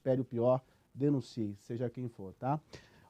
espere o pior, denuncie, seja quem for, tá?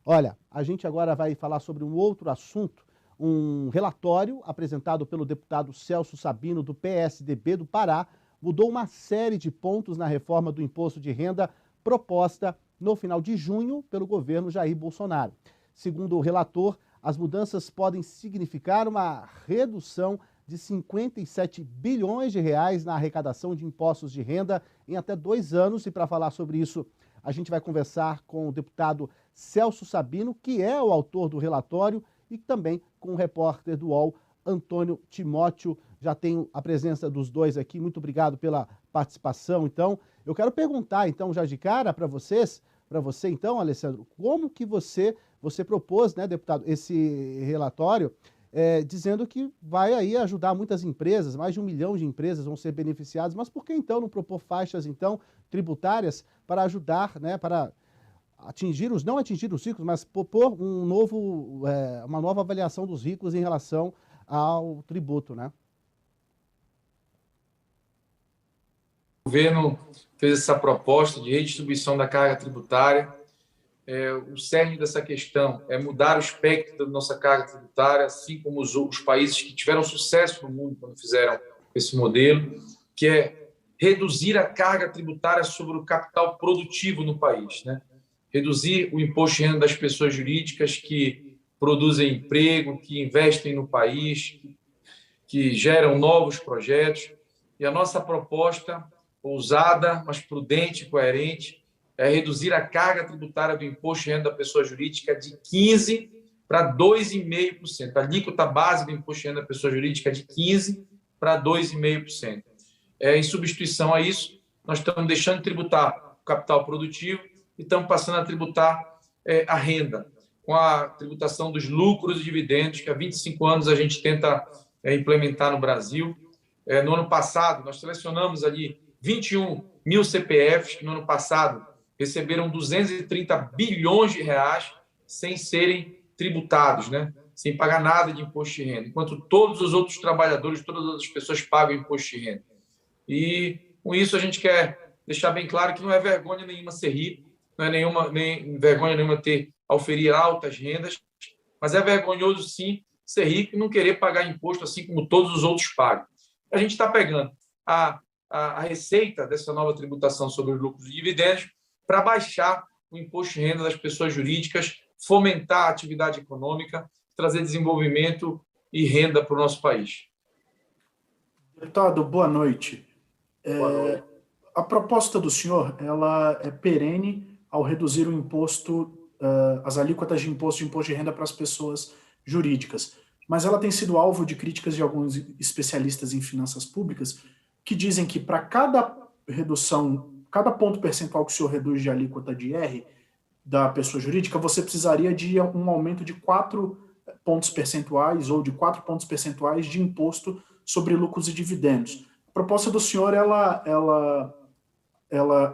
Olha, a gente agora vai falar sobre um outro assunto, um relatório apresentado pelo deputado Celso Sabino, do PSDB do Pará, mudou uma série de pontos na reforma do imposto de renda proposta no final de junho pelo governo Jair Bolsonaro. Segundo o relator, as mudanças podem significar uma redução de 57 bilhões de reais na arrecadação de impostos de renda em até 2 anos. E para falar sobre isso, a gente vai conversar com o deputado Celso Sabino, que é o autor do relatório, e também com o repórter do UOL, Antônio Timóteo. Já tenho a presença dos dois aqui. Muito obrigado pela participação. Então, eu quero perguntar, então, já de cara para você, então, Alessandro, como que você propôs, né, deputado, esse relatório, dizendo que vai aí ajudar muitas empresas, mais de 1 milhão de empresas vão ser beneficiadas, mas por que então não propor faixas, então, tributárias para ajudar, né, para não atingir os ricos, mas propor uma nova avaliação dos ricos em relação ao tributo, né? O governo fez essa proposta de redistribuição da carga tributária. O cerne dessa questão é mudar o espectro da nossa carga tributária, assim como os países que tiveram sucesso no mundo quando fizeram esse modelo, que é reduzir a carga tributária sobre o capital produtivo no país, né? Reduzir o imposto de renda das pessoas jurídicas que produzem emprego, que investem no país, que geram novos projetos. E a nossa proposta, ousada, mas prudente e coerente, é reduzir a carga tributária do imposto de renda da pessoa jurídica de 15% para 2,5%. A alíquota base do imposto de renda da pessoa jurídica é de 15% para 2,5%. Em substituição a isso, nós estamos deixando de tributar o capital produtivo e estamos passando a tributar a renda, com a tributação dos lucros e dividendos, que há 25 anos a gente tenta implementar no Brasil. No ano passado, nós selecionamos ali 21 mil CPFs que no ano passado receberam 230 bilhões de reais sem serem tributados, né? Sem pagar nada de imposto de renda, enquanto todos os outros trabalhadores, todas as outras pessoas pagam imposto de renda. E com isso a gente quer deixar bem claro que não é vergonha nenhuma ser rico, não é nem vergonha nenhuma oferir altas rendas, mas é vergonhoso sim ser rico e não querer pagar imposto assim como todos os outros pagam. A gente está pegando a receita dessa nova tributação sobre os lucros e dividendos para baixar o imposto de renda das pessoas jurídicas, fomentar a atividade econômica, trazer desenvolvimento e renda para o nosso país. Deputado, boa noite. Boa noite. A proposta do senhor ela é perene ao reduzir o imposto, as alíquotas de imposto de renda para as pessoas jurídicas, mas ela tem sido alvo de críticas de alguns especialistas em finanças públicas que dizem que para cada redução, cada ponto percentual que o senhor reduz de alíquota de IR da pessoa jurídica, você precisaria de um aumento de 4 pontos percentuais ou de 4 pontos percentuais de imposto sobre lucros e dividendos. A proposta do senhor, ela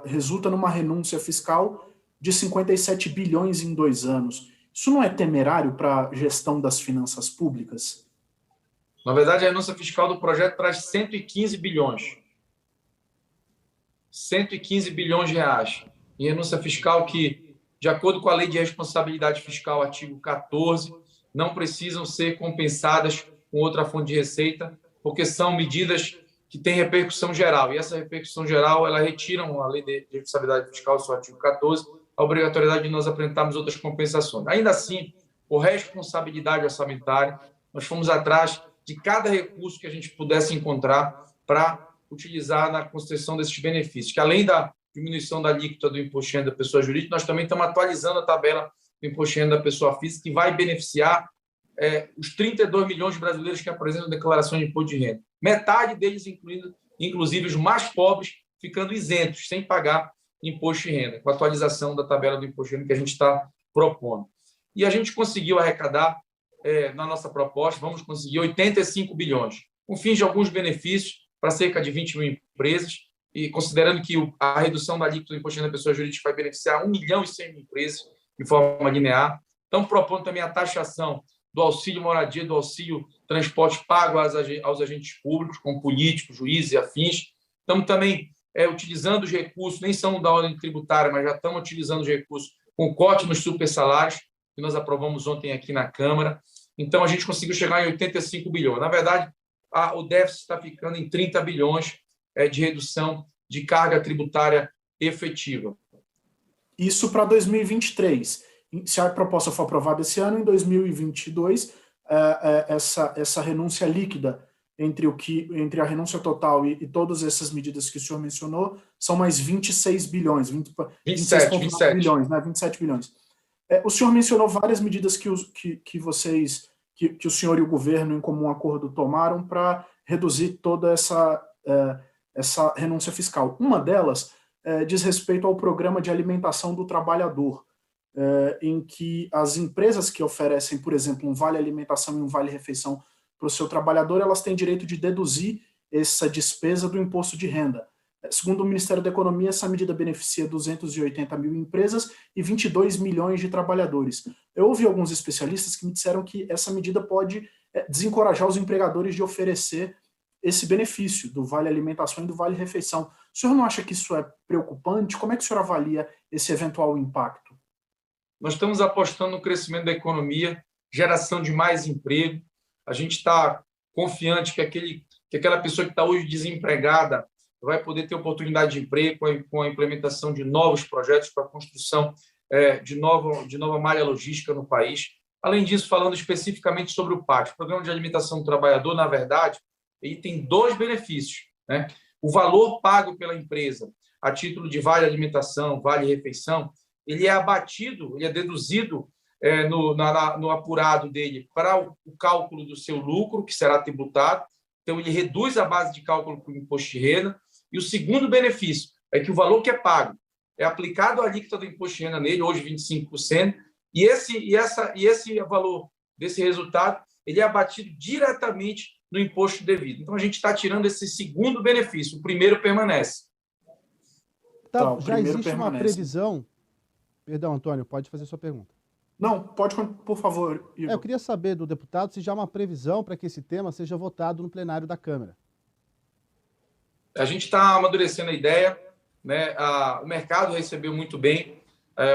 resulta numa renúncia fiscal de 57 bilhões em 2 anos. Isso não é temerário para a gestão das finanças públicas? Na verdade, a renúncia fiscal do projeto traz 115 bilhões. 115 bilhões de reais. E renúncia fiscal que, de acordo com a Lei de Responsabilidade Fiscal, artigo 14, não precisam ser compensadas com outra fonte de receita, porque são medidas que têm repercussão geral. E essa repercussão geral, ela retiram a Lei de Responsabilidade Fiscal, seu artigo 14, a obrigatoriedade de nós apresentarmos outras compensações. Ainda assim, por responsabilidade orçamentária, nós fomos atrás de cada recurso que a gente pudesse encontrar para utilizar na concessão desses benefícios, que além da diminuição da alíquota do imposto de renda da pessoa jurídica, nós também estamos atualizando a tabela do imposto de renda da pessoa física, que vai beneficiar os 32 milhões de brasileiros que apresentam declaração de imposto de renda. Metade deles, inclusive os mais pobres, ficando isentos, sem pagar imposto de renda, com a atualização da tabela do imposto de renda que a gente está propondo. E a gente conseguiu arrecadar, na nossa proposta, vamos conseguir 85 bilhões, com fins de alguns benefícios para cerca de 20 mil empresas, e considerando que a redução da alíquota do imposto de renda da pessoa jurídica vai beneficiar 1 milhão e 100 mil empresas de forma linear. Estamos propondo também a taxação do auxílio moradia, do auxílio transporte pago aos agentes públicos, como políticos, juízes e afins. Estamos também utilizando os recursos, nem são da ordem tributária, mas já estamos utilizando os recursos com corte nos supersalários, que nós aprovamos ontem aqui na Câmara. Então, a gente conseguiu chegar em 85 bilhões. Na verdade, o déficit está ficando em 30 bilhões de redução de carga tributária efetiva. Isso para 2023. Se a proposta for aprovada esse ano, em 2022, essa renúncia líquida entre a renúncia total e todas essas medidas que o senhor mencionou são mais 26 bilhões, 27 bilhões, né? 27 bilhões. O senhor mencionou várias medidas que o senhor e o governo, em comum acordo, tomaram para reduzir toda essa renúncia fiscal. Uma delas diz respeito ao programa de alimentação do trabalhador, em que as empresas que oferecem, por exemplo, um vale-alimentação e um vale-refeição para o seu trabalhador, elas têm direito de deduzir essa despesa do imposto de renda. Segundo o Ministério da Economia, essa medida beneficia 280 mil empresas e 22 milhões de trabalhadores. Eu ouvi alguns especialistas que me disseram que essa medida pode desencorajar os empregadores de oferecer esse benefício do vale-alimentação e do vale-refeição. O senhor não acha que isso é preocupante? Como é que o senhor avalia esse eventual impacto? Nós estamos apostando no crescimento da economia, geração de mais emprego. A gente está confiante que aquela pessoa que está hoje desempregada vai poder ter oportunidade de emprego com a implementação de novos projetos para a construção de nova malha logística no país. Além disso, falando especificamente sobre o PAC, o Programa de Alimentação do Trabalhador, na verdade, ele tem dois benefícios, né? O valor pago pela empresa a título de vale-alimentação, vale-refeição, ele é abatido, ele é deduzido no apurado dele para o cálculo do seu lucro, que será tributado. Então, ele reduz a base de cálculo para o imposto de renda. E o segundo benefício é que o valor que é pago é aplicado a alíquota do imposto de renda nele, hoje 25%, e esse valor desse resultado ele é abatido diretamente no imposto devido. Então, a gente está tirando esse segundo benefício. O primeiro permanece. Tá, já existe uma previsão... Perdão, Antônio, pode fazer sua pergunta. Não, pode, por favor, Igor. Eu queria saber do deputado se já há uma previsão para que esse tema seja votado no plenário da Câmara. A gente está amadurecendo a ideia, né? O mercado recebeu muito bem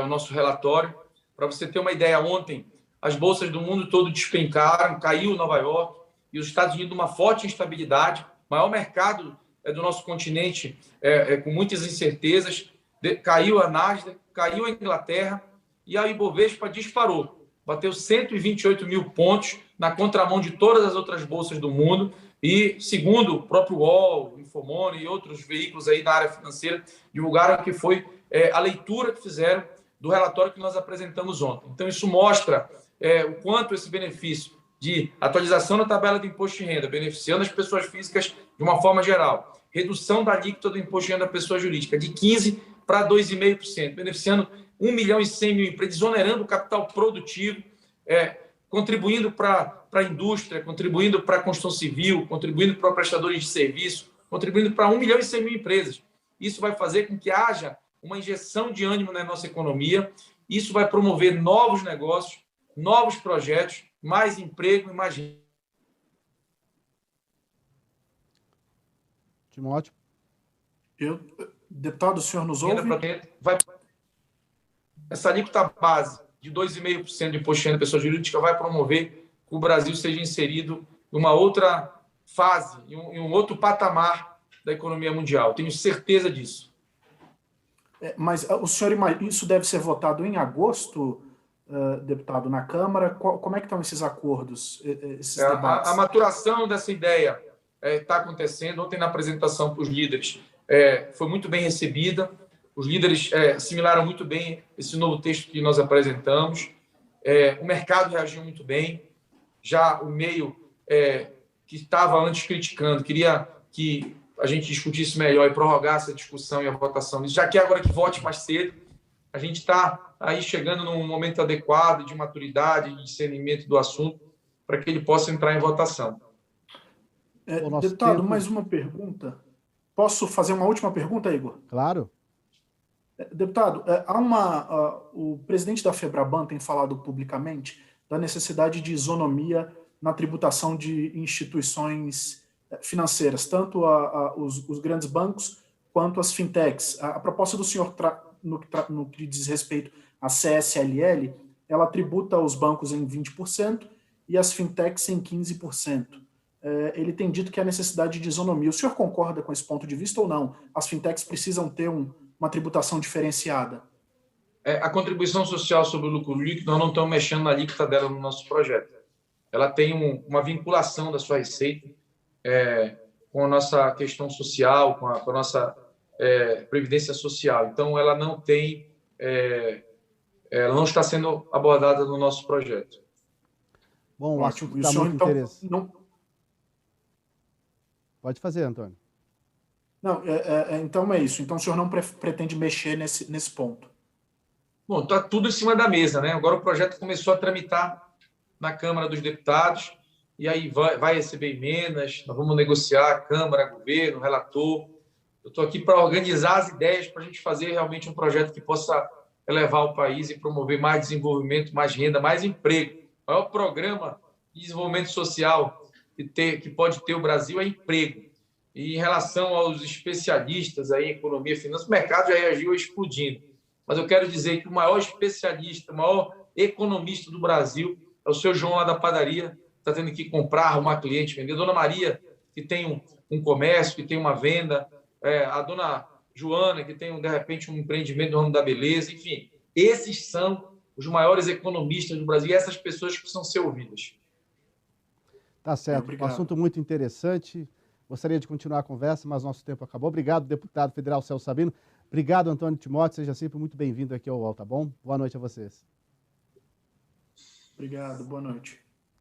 o nosso relatório. Para você ter uma ideia, ontem as bolsas do mundo todo despencaram, caiu Nova York e os Estados Unidos uma forte instabilidade, maior mercado do nosso continente com muitas incertezas, caiu a Nasdaq, caiu a Inglaterra e a Ibovespa disparou, bateu 128 mil pontos na contramão de todas as outras bolsas do mundo e, segundo o próprio UOL, Infomoney e outros veículos aí da área financeira, divulgaram que foi a leitura que fizeram do relatório que nós apresentamos ontem. Então, isso mostra o quanto esse benefício de atualização da tabela do imposto de renda, beneficiando as pessoas físicas de uma forma geral, redução da alíquota do imposto de renda da pessoa jurídica de 15% para 2,5%, beneficiando 1 milhão e 100 mil empresas, desonerando o capital produtivo, contribuindo para a indústria, contribuindo para a construção civil, contribuindo para prestadores de serviço, contribuindo para 1 milhão e 100 mil empresas. Isso vai fazer com que haja uma injeção de ânimo na nossa economia, isso vai promover novos negócios, novos projetos, mais emprego e mais renda. Timóteo? Deputado, o senhor nos ouve? Essa alíquota base de 2,5% de imposto de renda da pessoa jurídica vai promover que o Brasil seja inserido em uma outra fase, em um outro patamar da economia mundial. Tenho certeza disso. Mas o senhor, isso deve ser votado em agosto, deputado, na Câmara? Como é que estão esses acordos, esses debates? A maturação dessa ideia está acontecendo. Ontem, na apresentação para os líderes, foi muito bem recebida. Os líderes assimilaram muito bem esse novo texto que nós apresentamos. O mercado reagiu muito bem. Já o meio que estava antes criticando, queria que a gente discutisse melhor e prorrogasse a discussão e a votação. Já que agora que vote mais cedo, a gente está aí chegando num momento adequado de maturidade, de discernimento do assunto, para que ele possa entrar em votação. Deputado, mais uma pergunta. Posso fazer uma última pergunta, Igor? Claro. Deputado, o presidente da FEBRABAN tem falado publicamente da necessidade de isonomia na tributação de instituições financeiras, tanto os grandes bancos quanto às fintechs. A proposta do senhor, no que diz respeito à CSLL, ela tributa os bancos em 20% e as fintechs em 15%. Ele tem dito que há necessidade de isonomia. O senhor concorda com esse ponto de vista ou não? As fintechs precisam ter uma tributação diferenciada? A contribuição social sobre o lucro líquido, nós não estamos mexendo na alíquota dela no nosso projeto. Ela tem uma vinculação da sua receita com a nossa questão social, com a nossa previdência social. Então, ela não tem, ela não está sendo abordada no nosso projeto. Bom, o assunto está muito interessante. Não... Pode fazer, Antônio. Não, então é isso. Então o senhor não pretende mexer nesse ponto? Bom, está tudo em cima da mesa, né? Agora o projeto começou a tramitar na Câmara dos Deputados e aí vai receber emendas, nós vamos negociar Câmara, governo, relator. Eu estou aqui para organizar as ideias para a gente fazer realmente um projeto que possa elevar o país e promover mais desenvolvimento, mais renda, mais emprego. O maior programa de desenvolvimento social que pode ter o Brasil é emprego. E em relação aos especialistas aí em economia e finanças, o mercado já reagiu explodindo. Mas eu quero dizer que o maior especialista, o maior economista do Brasil é o seu João lá da padaria, está tendo que comprar, arrumar cliente, vender. Dona Maria, que tem um comércio, que tem uma venda. A dona Joana, que tem, de repente, um empreendimento no ramo da beleza. Enfim, esses são os maiores economistas do Brasil e essas pessoas precisam ser ouvidas. Tá certo. Um assunto muito interessante. Gostaria de continuar a conversa, mas nosso tempo acabou. Obrigado, deputado federal Celso Sabino. Obrigado, Antônio Timóteo. Seja sempre muito bem-vindo aqui ao UOL, tá bom? Boa noite a vocês. Obrigado, boa noite.